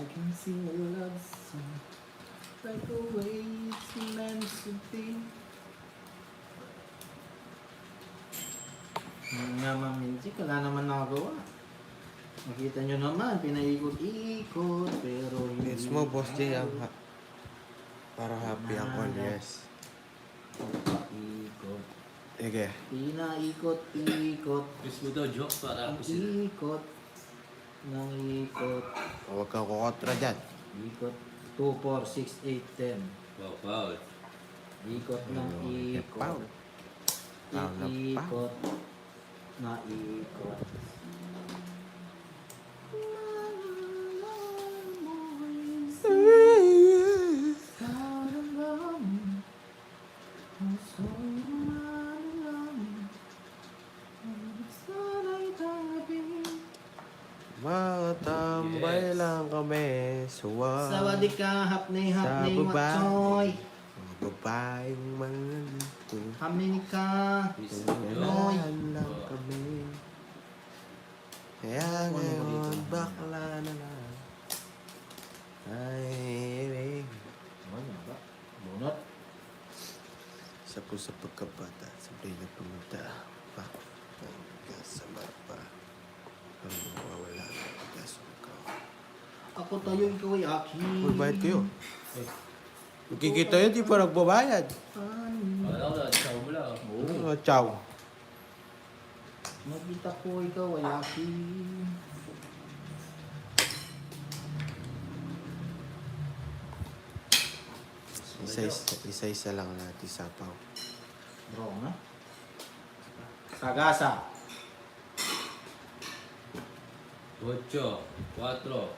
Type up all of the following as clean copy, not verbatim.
I can sing a love song like the way it's meant to be. Nga mamintik, wala naman nakagawa. Makita nyo naman, pinaikot-ikot, pero hindi. Yes mo, Boss J. Para happy ako, yes. Ikot. Sige. Pinaikot-ikot. Gusto mo daw joke para ako sila. Ikot. Nang ikot. Huwag kang kukontra dyan. Ikot. 2, 4, 6, 8, 10. Wow, foul. Ikot ng ikot. Foul na Ikot. Na ikot. Mga tambay Yes. lang kami. Suwa. Sawadee ka, hapni, hapni, Sa baba. matsoy. Mga babaeng manito. Hapni ka. Miss mo yun. Kailangan lang kami. Kaya ngayon, bakla na lang. Ay, Ano ba? Bunot. sa puso pagkabata, sabay na pumunta. Hanggang sa mapa. Ang mawawala na pagkasong ka. Ako tayo, ikaw ay akin. Magbayad kayo. Magkikita yun, di pa nagbabayad. Wala ko na, ikaw mo lang. Oh, ciao. Magkita ko, ikaw ay akin. Isa-isa lang natin sapaw. Bro, na? Sagasa. 8, 4.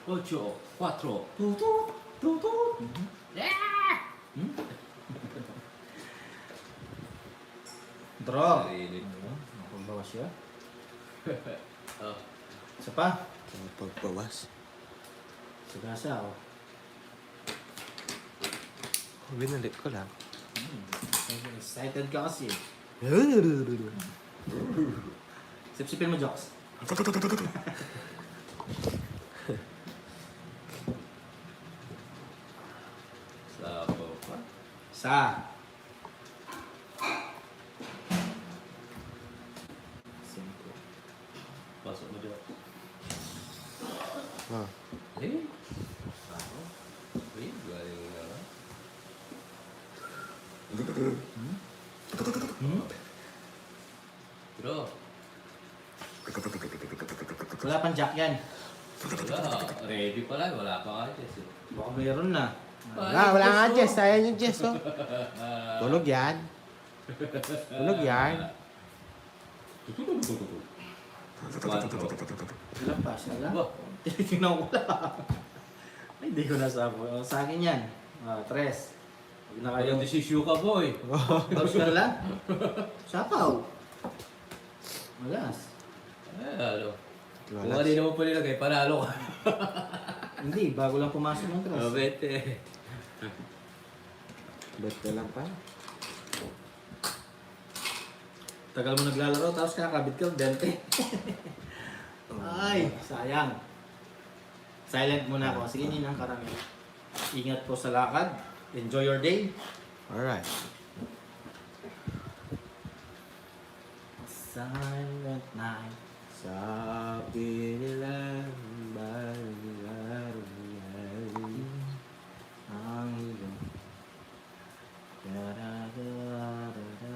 8, 4. Tutut. Tutut. Draw. Sarili. Nakubawas siya. Oh. Isa pa. Ang pagbawas. Sagasa, oh. Binalik ko lang. Excited ka kasi. Sip-sipin mo, Jocks. Sapaw pa. Sa. Cinco. Pasok mo dyan. Ah, Eh? Eh, galing mo naman. Bro, Wala pang jack yan. wala. Ready pa lang. Wala pa ka, Jess. Baka mayroon na. wala nga Jess. Sayang yung Jess, oh. Tulog yan. Tulog yan. Quatro. Ilan pa siya lang? Ba? Tinitingnan ko lang. Ay, hindi ko nasabi. Oh, sa akin yan. Tres. Huwag na kayo. Parang desisyo ka, boy. Tapos ka na lang. Sapaw. Malas. Eh, ano. Kung Wala. kanina mo pa nilagay, panalo ka. Hindi, bago lang pumasok ng tres. Oh, bete. Bet ka lang pa. Tagal mo naglalaro, tapos kakabit ka, 20. Ay, sayang. Silent muna ako. Sige, ninang karami. Ingat po sa lakad. Enjoy your day. Alright. Silent night. Sabi nila, barang-barang Ang iyong da-da-da-da-da.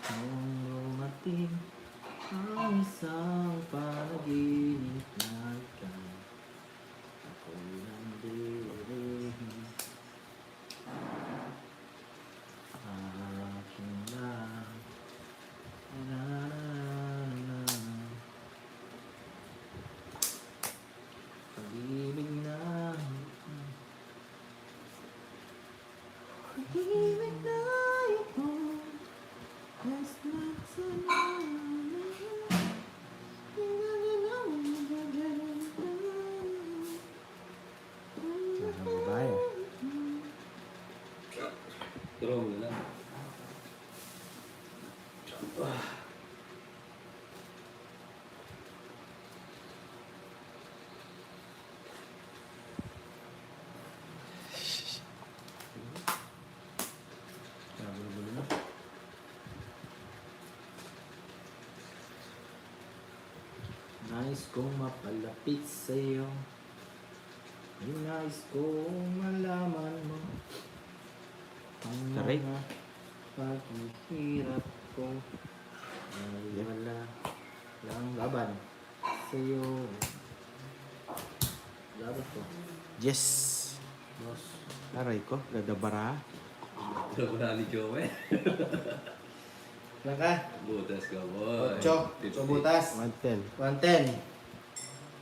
Nung dumating ang isang panaginip na ikaw, ako'y nandirinig. Akin lang. Na-na-na-na. Pag-ibig na. Pag-ibig na ito. Yes, not so long. Nais kong mapalapit sa'yo. Nais kong malaman mo ang Taray. mga paghihirap ko ay wala lang laban sa'yo. Laban ko. Yes. Boss. Aray ko, nadabara. Wala ni Joey. Ilan ka? Butas ka, boy. 8. So butas. 110. 110.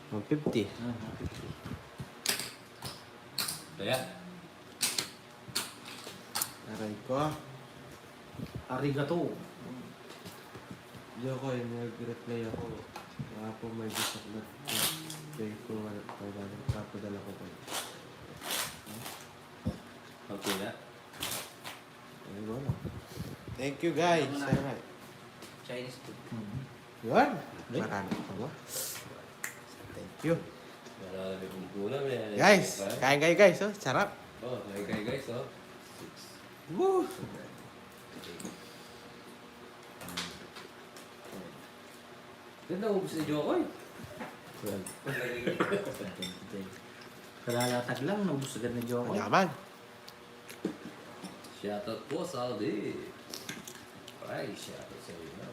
150. Kaya, Aray ko. Arigato. Diyo ko, nag-reply ako. Wala po may gusto na. Kaya ko, papadala ko pa. okay na. Ayun ko na. Thank you guys. Alright. Chinese food. Yun. Marami pa ba? Thank you. Marami kong kulam yan. Guys, kain kayo guys. Oh, sarap. Oh, kain guys, oh. Woo! Ganda mo si Jokoy. Well, Kalalatag lang, naubos agad na Joko. yaman. Shoutout po sa Aldi. Ay, shoutout sa inyo.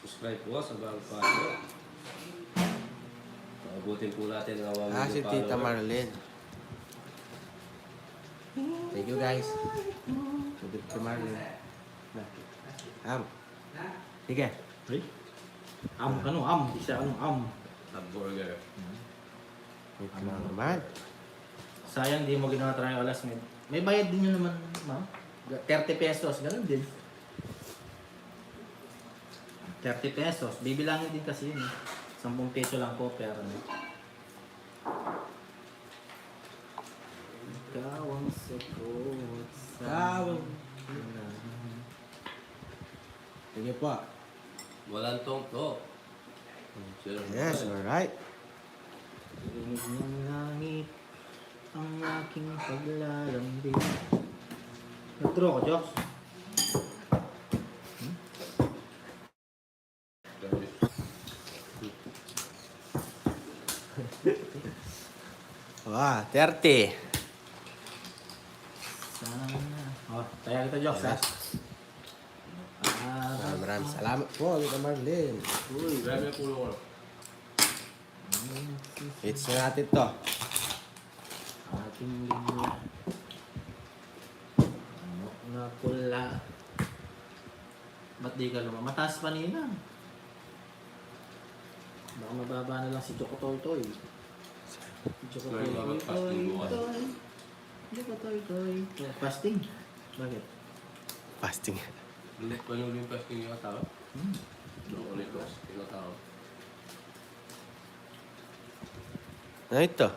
Subscribe po sa bagong paso. Mabutin po natin ang awang Ah, si Tita Marlene. Thank you guys. Si Tita Marlene. Sige. Hey? Am ka no, am. Isa ano, am. Hamburger. Wait lang naman. Sayang di mo ginawa trial med. May bayad din yun naman, ma'am. 30 pesos, ganun din. 30 pesos. Bibilangin din kasi yun. 10 peso lang po, pero ano. Ikaw ang sagot sa... Sige po. Walang tongto. Sure. Yes, alright. Rinig ng langit ang aking paglalambing. Nag-draw ko, Joks. Wow, 30. Sana. Oh, kaya kita, Joks, ha? Maraming salamat po, Tita Marlene. Uy, grabe ang pulo ko. Hits na natin to. Ating lingwa. Ano na pula. Ba't di ka lumang? Mataas pa nila. Baka mababa na lang si Choco Toy Toy. Si Choco Toy Sorry, Toy bakit Toy fasting bukas? Toy. Choco Toy Toy. Fasting? Bakit? Fasting. Hindi pa nyo yung pasting yung tao? Hmm. Doon ulit ko. Yung tao. Ano ito?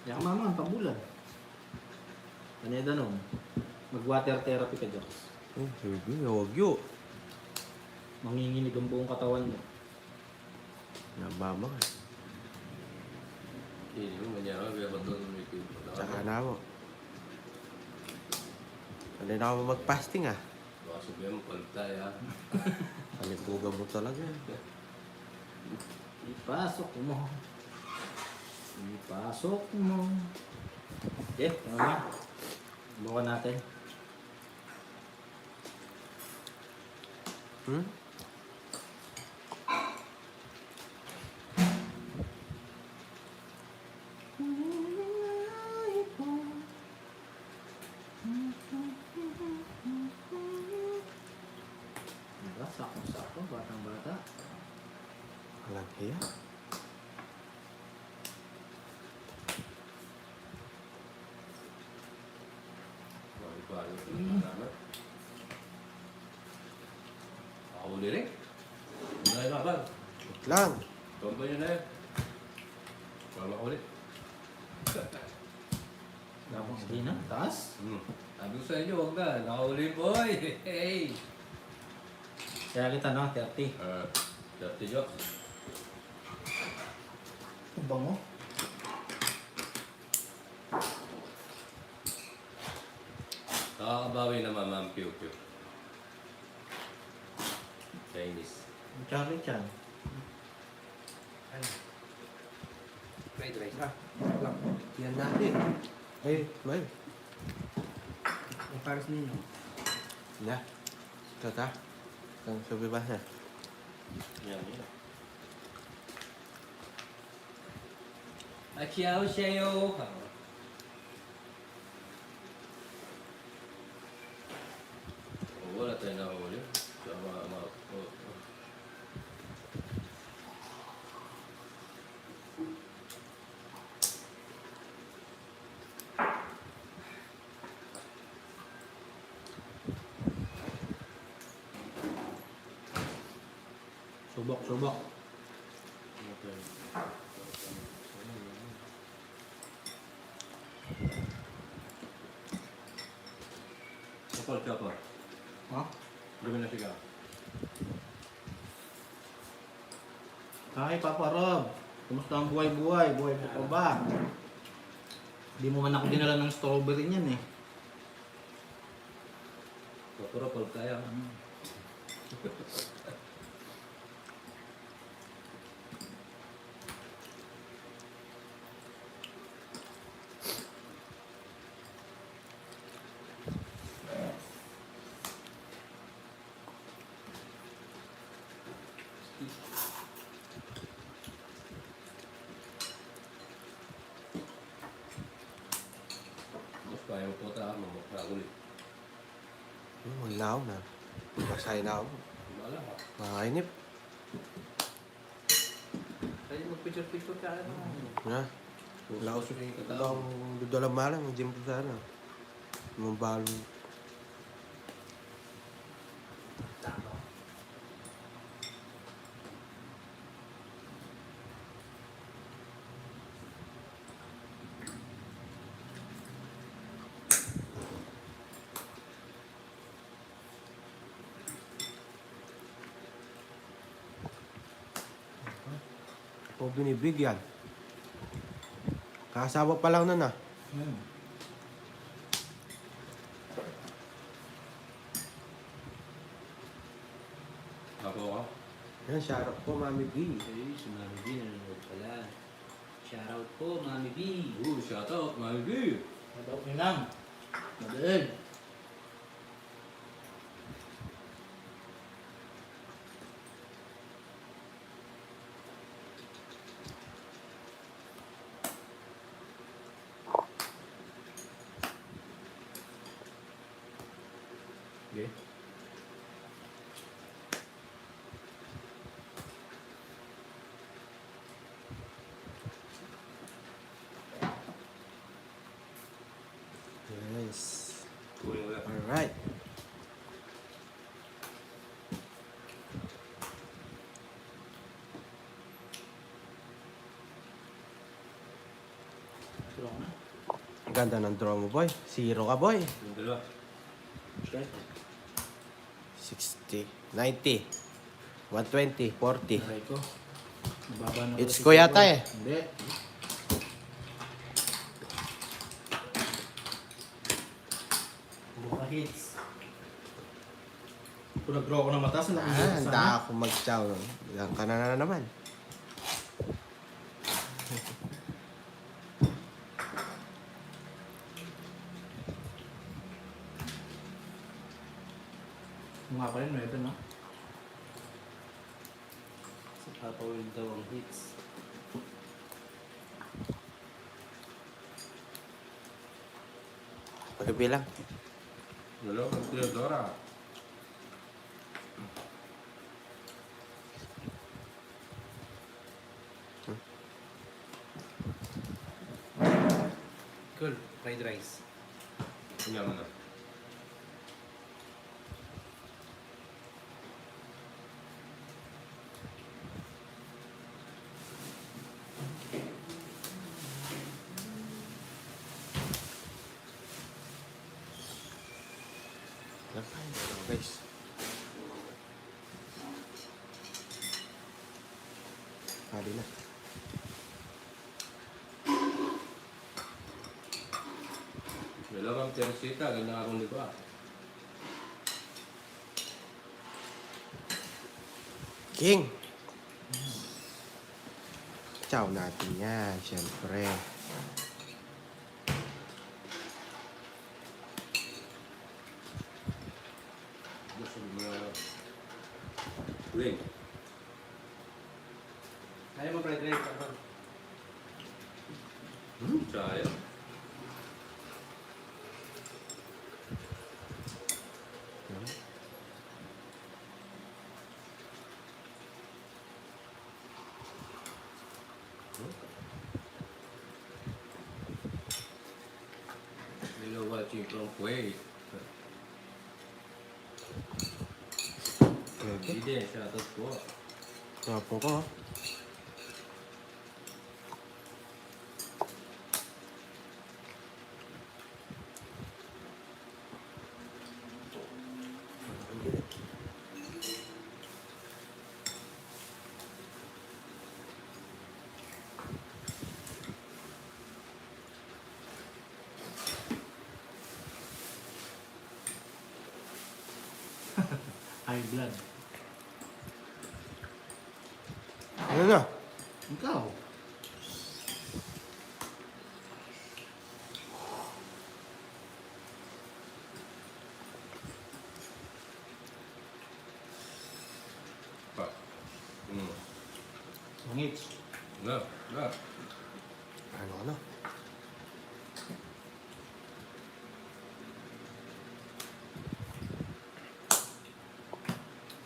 Kaya ka mama, pabulan. Kaneda nung. Mag-water therapy ka, Joks. Sige, huwag yun. Manginginig ang buong katawan mo. Nabama ka. Hindi mo manyara. Kaya ba doon ulit yung Tsaka na mo. Hindi na ako mag-fasting ah. Baka sabihan mo, palit tayo ha. Palikugan mo talaga. Ipasok mo. Ipasok mo. Okay, tama na. Bukan natin. Hmm? Diba? Sakong-sakong, batang-bata. Walang hiya. Bali-bali ko na naman. Ako ulit rin. Hindi na ibabag. Wait lang. Tomba nyo na yun. Wala ko ulit. Tapos di na, taas. Sabi ko sa inyo, huwag na. Nakauli boy. Hey! Kaya kita no, 30. Dirty jokes. Ang bango. Nakakabawi naman, Ma'am Pew Pew. Chinese. Charlie Chan. Ano? Fried rice ha? Lang. Yan natin. Eh, well. Ang pares ninyo. Ya. Tata. Ang sabi ba siya? Yan, yan. Achiao sayo. Wala tayo nakahuli. Sa Subok, subok. Kapal ka pa. Ha? Dumi na siya. Hi, Papa Rob. Kumusta ang buhay-buhay? Buhay mo pa ba? Hindi mo man ako dinala ng strawberry niyan eh. Kapal kaya. Mas kaya mo po tayo magkakagulit. Wala ako na. Masay na ako. Wala ka. Makainip. Pwede mag-picture-picture ka ano. Ha? Wala ako wala akong dudalang malang. Gym ko sana. Mabalo. O binibigyan. Kasawa pa lang nun ah. Ako ka? Yan, shoutout po, Mami B. Ay, si Mami B nanonood pala. Shoutout po, Mami B. Shoutout, Mami B. Madaw ninang. Madaig. Okay. Yes. Kuling wala. Alright. Tulong na. Ang ganda ng draw mo, boy. Zero ka, boy. Yung dalawa. Okay. 60, 90, 120, 40. Aray ko. Mababa na It's kasi ko yata siguro. eh. Hindi. Buka hits. Kung nag-draw ako ng mata, sa Ah, nakikita handa ako mag-chow. Yan ka na naman. Mga pa rin, meron no? Si Papa Will daw ang hits. Pagkabilang. Dalawa, Theodora. Cool, fried rice. Tingnan mo na. Guys. Pwede na. Dalawang tersita, ganda akong liba. King. chow natin yan, syempre. Gusto mo na wing. Ayaw mo fried rice. Ako. Sayang. Hello, watching from Kuwait. Okay. Hindi din, shoutout po. Tapo ko. High blood. Ano na? Ikaw. Pa. Sangits. Na, na. Ano?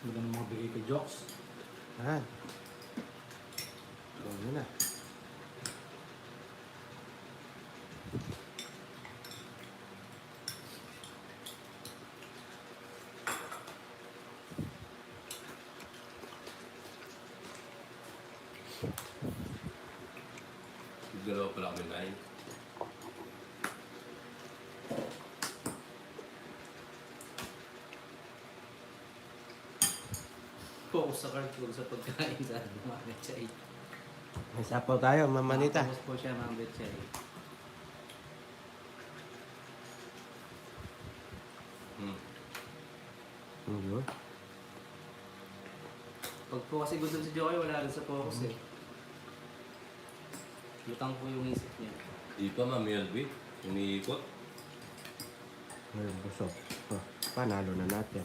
Magandang mga bigay ko jokes. Yan. Ano na? Dalawa pala kami nine. Focus sa cartoon sa pagkain sa mga betchay. May sapaw tayo, mamanita. Focus po siya mga betchay. Yun. Pag po kasi gusto si Joey, wala rin sa focus eh. Lutang po yung isip niya. Di pa Ma'am Elby. Umiikot. Ngayon, busog. Oh, panalo na natin.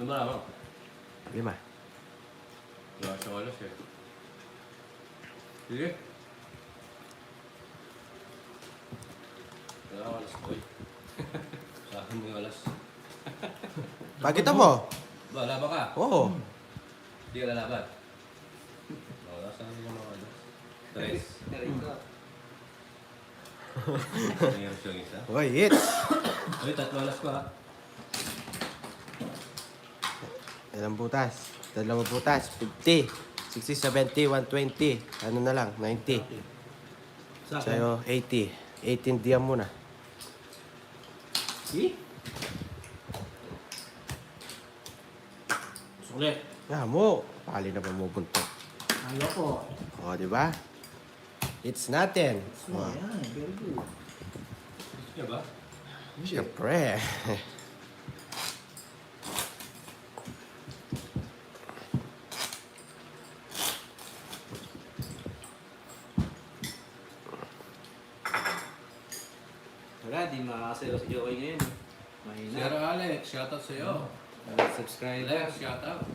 Ano ba naman? 5. Wala siyang alas eh. Sige. Wala akong alas ko eh. Sa akin mo yung alas. Pakita mo! Ba, laban ka? Oo. Hindi ka lalaban. Wala sa akin yung mga alas. Tres. Pero ikaw, Mayroon siyang isa. Uy, hits! Uy, 3 alas ko ha. Ilang butas? 2 butas. 50, 60, 70, 120. Ano na lang? 90. Sa akin. Sa'yo, 80. 18 diyan muna. Si? Sulit. Ah, mo. Pali na ba mo buntot? Ayoko. O, di ba? It's natin. So, yan. Very good. Gusto niya ba? Siyempre. wala, di makakasayo si Joey ngayon. Mahina. Sir Alex, shoutout sa'yo. Subscribe. Alex, shoutout.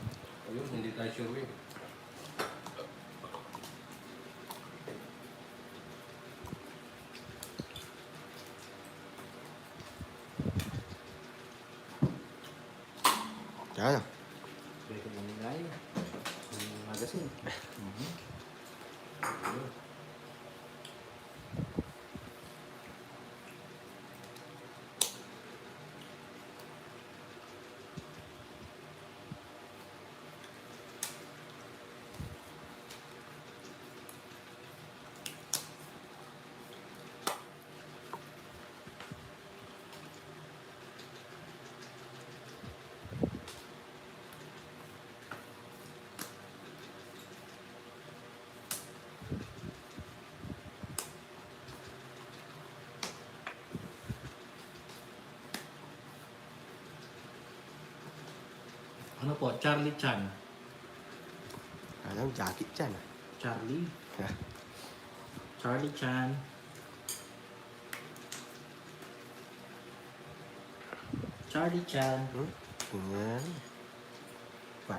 Ayun, hindi tayo sure eh. Yan. Pwede mo nila yun. Yung magazine. Ano po? Charlie Chan. Alam, Jackie Chan. Charlie. Ha? Charlie Chan. Charlie Chan. Yan. Pa.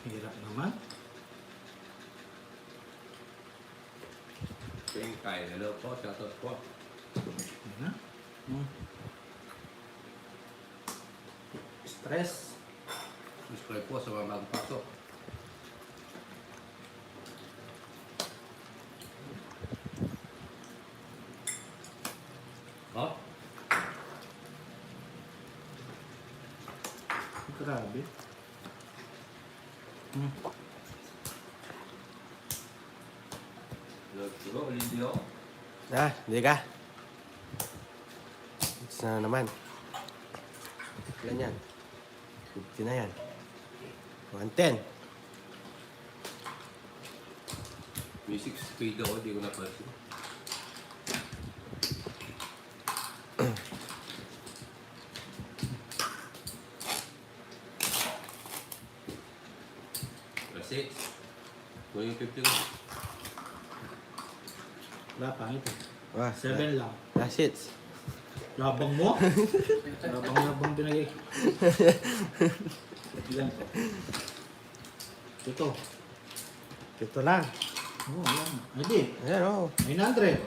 Hirap naman. Ping Kai, hello po, shoutout po. Yan na. Stress. Subscribe po sa mga bagong pasok. Oh, Grabe. hello, Olidio. Hindi ka. Isa na naman. Ilan yan? 50 na yan. 110. Music speed ako, di ko napansin. Kasi, kung yung 50 ko. Wala, pangit eh. Wah, 7 lang. Last hits. Labang mo? Labang pinagay. Ilan po? Ito. Ito lang. Oo, yan. Hindi. Ayan, oh. 900.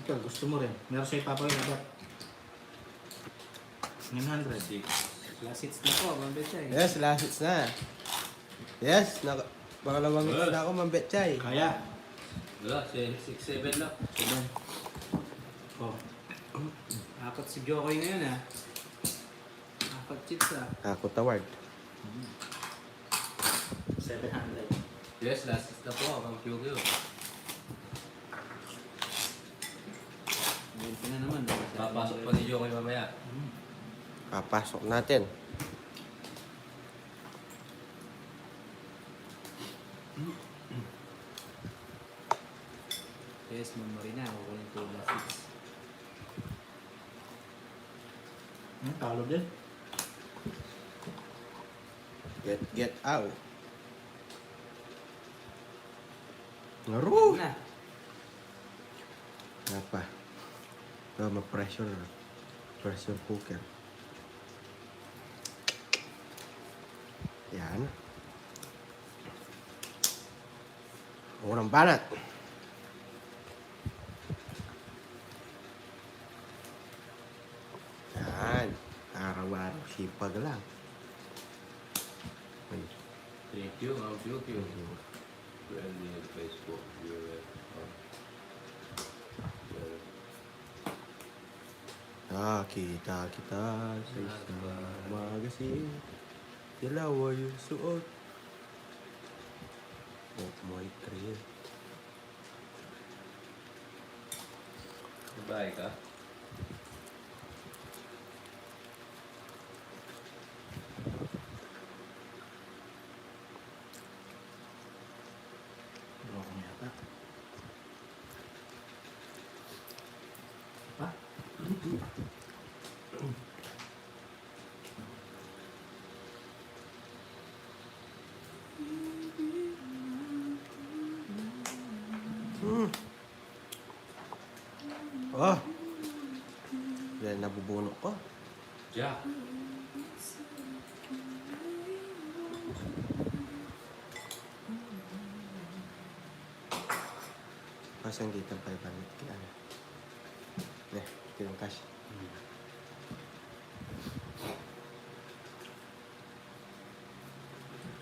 Ito, gusto mo rin. Meron sa'yo papagay agad. 900. Last hits na po, Mambetchay. Yes, last hits na. Yes, pangalawang hits na ako, Mambetchay. Kaya. Wala, 6-7 lang. 7. Oh. Apat si Jokoy ngayon ah. Apat chips ah. Ako taward. 700. Yes, last is na po, ang Kyogyo. Ngayon pa na naman. Papasok pa ni Jokoy mamaya. Papasok natin. Yes, memory na. Kukunin ko yung last hits. Talo din. Get out. Laro. Na. Apa? Ma-pressure. Pressure cooker. Yan. Unang banat. Yan. Araw-araw sipag lang. Ay. Thank you, ang Kyogyo. Friendly and Facebook viewer. Kita sa isang magazine. Dilaw yung suot. Huwag mo i-trail. Bye ka. Loko mo yata. Pa? Oh! Yan, nabubuno ko. Jack. Pasang dito ang 500 kaya. Ito yung cash.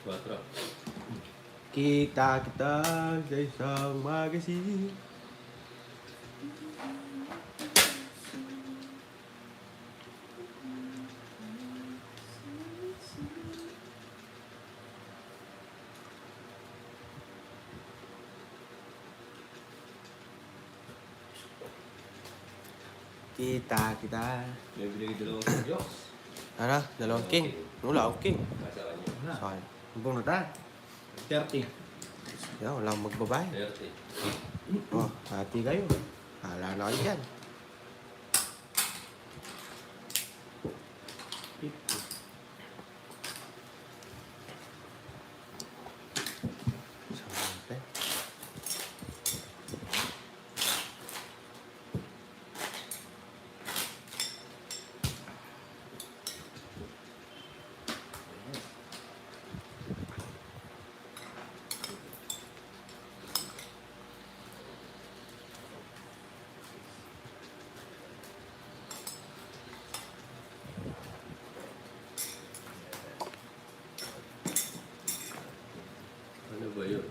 4. Kita sa isang magazine. Kita. May binigay dalawang sa Diyos. Ano? Dalawang king. Wala akong king. Nasa kanya. Wala. Sorry. Bung na tayo. 30. Yan, wala akong magbabae. 30. Oh, hati kayo. Hala na kayo dyan. 50. Siyempre. Ano ba yun?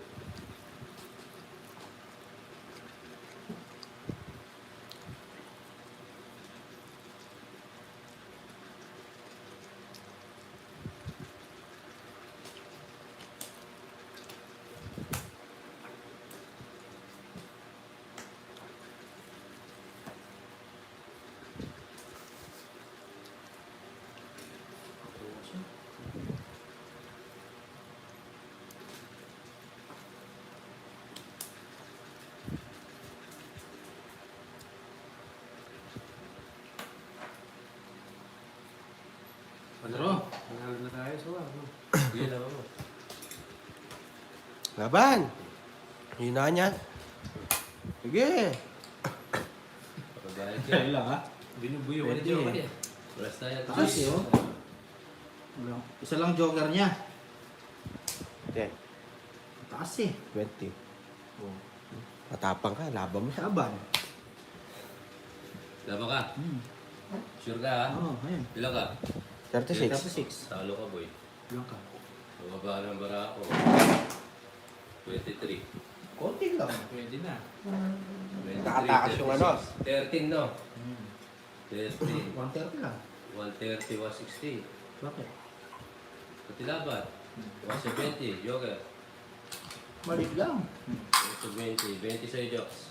Padro. Panalo na tayo sa wala. Sige lang ako. Laban! Yun na yan. Sige. Pagbayad ka. Kaya lang ha. Binubuyo ka ni Pwede. Joker eh. Oras tayo. Takas eh, oh. Isa lang joker niya. 10, Taas eh. 20. Oh. Matapang ka, laban mo. Laban. Laban ka. Sure ka ha? Oo, ayun. Ilan ka? 36. 36. Talo ka boy. Ilang ka? Bumaba ng bara ako. 23. Konti lang. Pwede na. 23, Nakatakas yung ano? 13 no? Hmm. 13. 130 lang. 130, 160. Bakit? Pati laban. 170. Joker. Maliit lang. 120. 20 sa'yo, Jokes.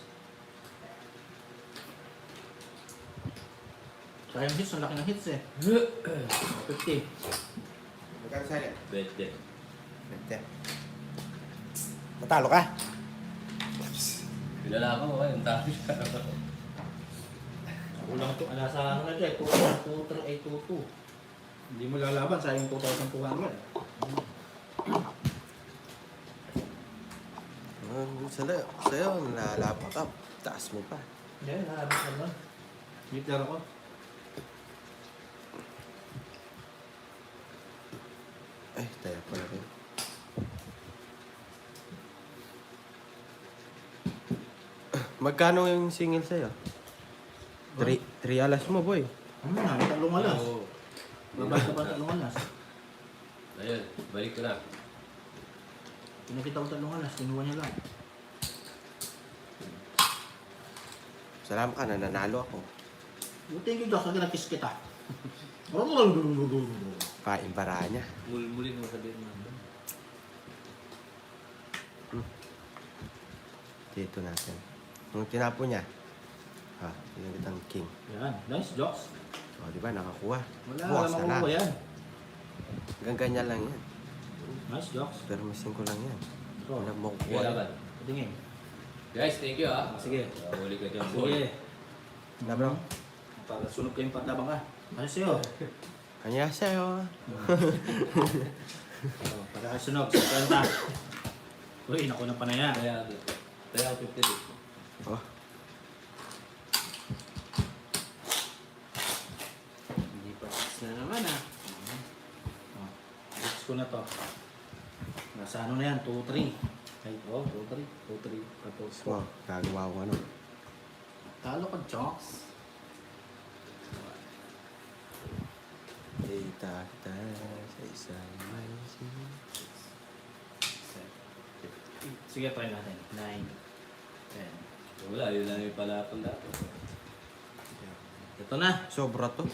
Sayang hits, ang laki ng hits eh. 50. Magkano sa'yo? 20. 20. Matalo ka? Pinala ko, ang talo siya. Kulang to. Nasa ano na dyan? 2,382. Hindi mo lalaban, sayang 2,200. Sa'yo, nalalaban ka. Taas mo pa. Hindi, nalabas naman. Meter ako. Ay, tayo pala rin. Magkano yung single sa'yo? 3 alas mo, boy. Ano na, may talong alas. Oo. Babay ka pa talong alas. Ayun, balik ko na. Pinakita ko talong alas, kinuha niya lang. Salamat ka, nananalo ako. Thank you, Diyos, na kinakis kita. Paimbara niya. Mulmulin mo sabihin mo. Dito natin. Nung tinapo niya. Ha, yung kitang king. Yan, nice jokes. O, di ba, nakakuha. Wala, Bukas wala na makukuha yan. Hanggang ganyan lang yan. Nice jokes. Pero missing ko lang yan. So, Wala mo Okay, kukuha. laban. tingin. Guys, thank you ha. Sige. Huli ka dyan, boy. Sige. Na bro? Para sunog kayong patabang ka. Ano sa'yo? Kanya sa'yo. Oh, para sunog, 50. Uy, nakunan pa na yan. Kaya 50 Oh, Hindi pa fix na naman ah. Oh, fix ko na to. Nasa ano na yan, 2-3. Ay, oh, 2-3. 2-3. Tapos ko. wow, gagawa ko ano. Talo ka, jokes. Kita kita sa isang magazine. Sige, try natin. 9, 10. Wala, yun lang yung palapon dapat. Ito na. Sobra to.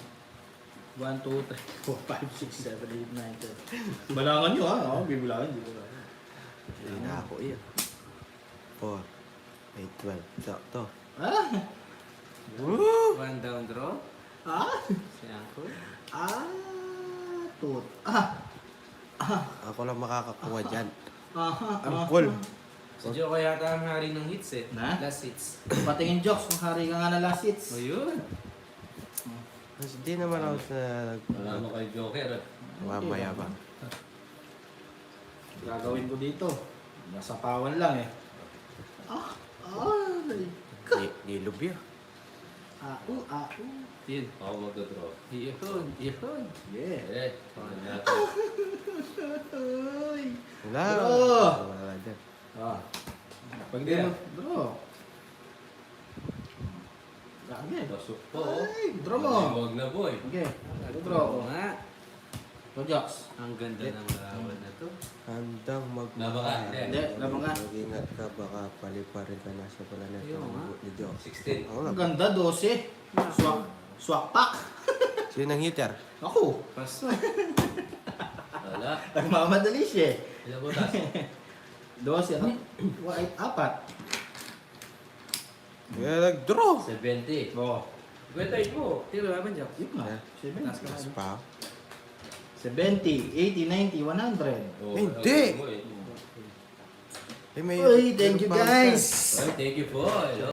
1, 2, 3, 4, 5, 6, 7, 8, 9, 10. Balangan nyo ha. Ako, bibilangan. Hindi ko lang. Hindi na ako yan. 4, 8, 12. Sakto. Ah! Woo! One down draw. Ah! Si Uncle. Ah! Tut. Ah! Ako lang makakakuha dyan. Aha! Angkol. Si Joe yata ang hari ng hits eh. Na? Last hits. Patingin jokes, kung hari ka nga na last hits. O yun. Mas di naman ako sa Wala mo kay Joker. mamaya ba. Gagawin ko dito. Nasa pawan lang eh. Ah! Ah! Nilub yun. Au! Au! Yun. Ako magdodraw. Yun. Yun. Yeah! Eh, tingnan natin. Uy! Wala. Bro! Wala dyan. Ah. Pag di mo, draw. Again. Pasok po. Oh. Ay, draw mo. Huwag na boy. Okay. Draw ko. nga. Ito, jokes. Ang ganda ng laban na to. Handang Laban ka, magmahal. hindi. Hindi, laban ka. Mag-ingat ka, baka paliparin ka na sa pala na ito. Ayun, ha? Ni Joe. 16. Ako Ang lang. ganda, 12. Swak. Swak pack. Sino ang hitter? Ako. Paso. Wala. Nagmamadali siya eh. Ilan po taas? 12. White, 4. Kaya nag-draw. 70. Oo. Gwetay mo. Tiro laban Joe. Yun nga. Taas ka Taas Ano? pa. 70, 80, 90, 100. Oh, Hindi. mo eh. Eh, may Uy, thank you meron pa guys. Well, thank you po. Hello.